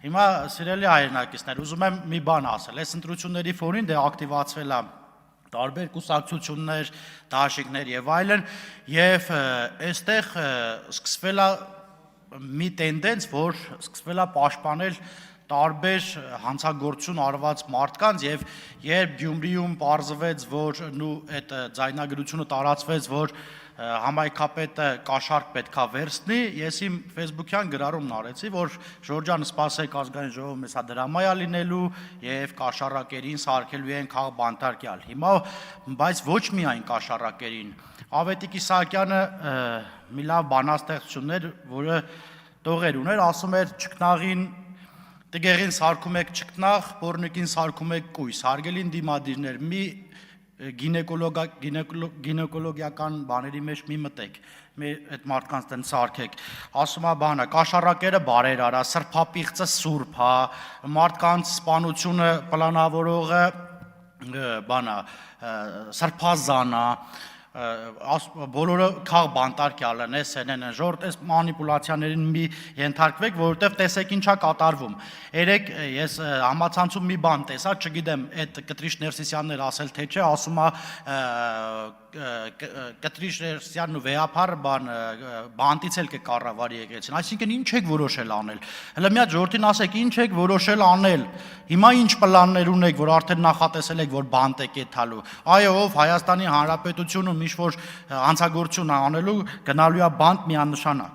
Հիմա սիրելի հայրենակիցներ, ուզում եմ մի բան ասել, այս ընտրությունների ֆոնին դե ակտիվացվել է տարբեր կուսակցություններ, դաշինքներ եւ այլն, եւ այստեղ սկսվել է մի տենդենց, որ սկսվել է պաշտպանել տարբեր հանցագործություն արված մարդկանց եւ երբ Գյումրիում պարզվեց, որ այդ ձայնագրությունը տարածվեց, որ համայնքապետը կաշառք պետքա վերցնի, ես իմ Facebook-յան գրառումն արեցի, որ Ժորժ ջան, սպասեք ազգային ժողովում էսա դրամայա լինելու եւ կաշառակերին սարքելու են խաղ բանտարկյալ։ Հիմա բայց ոչ միայն կաշառակերին, Ավետիք Իսահակյանը մի լավ բանաստեղծություններ, որը տողեր ուներ, ասում էր ճկնաղին տգեղին սարքում եք ճկնաղ, պոռնիկին սարքում եք կույս, հարգելին դիմադիրներ, մի գինեկոլոգիական բաների մեջ մի մտեք, մի այդ մարդկանց տեն սարքեք, ասում է բանը, կաշառակերը բարեր արա, սրբապիղծը սուրբ հա, մարդկանց սպանությունը պլանավորողը բանա, սրբազանա, բոլորը խաղ բանտարկյալ են, են, ժորտ այս մանիպուլացիաներին մի ենթարկվեք, որովհետև տեսեք ինչա կատարվում։ Երեք ես համացանցում մի բան տեսա, չգիտեմ, այդ Կտրիշ Ներսիսյանն էր ասել թե չէ, ասում է Կտրիշ Ներսիսյանն ու վեհափառը բանտից էլ կկառավարի եկեղեցին, այսինքն ինչ եք որոշել անել։ Հələ մի հատ ժողովրդին ասեք, ինչ եք որոշել անել։ Հիմա ինչ պլաններ ունեք, որ արդեն նախատեսել եք, որ բանտ եք եթալու։ Այո, ով Հայաստանի Հանրապետությունում ինչ որ հանցագործություն անելու գնալու է բանտ միանշանակ։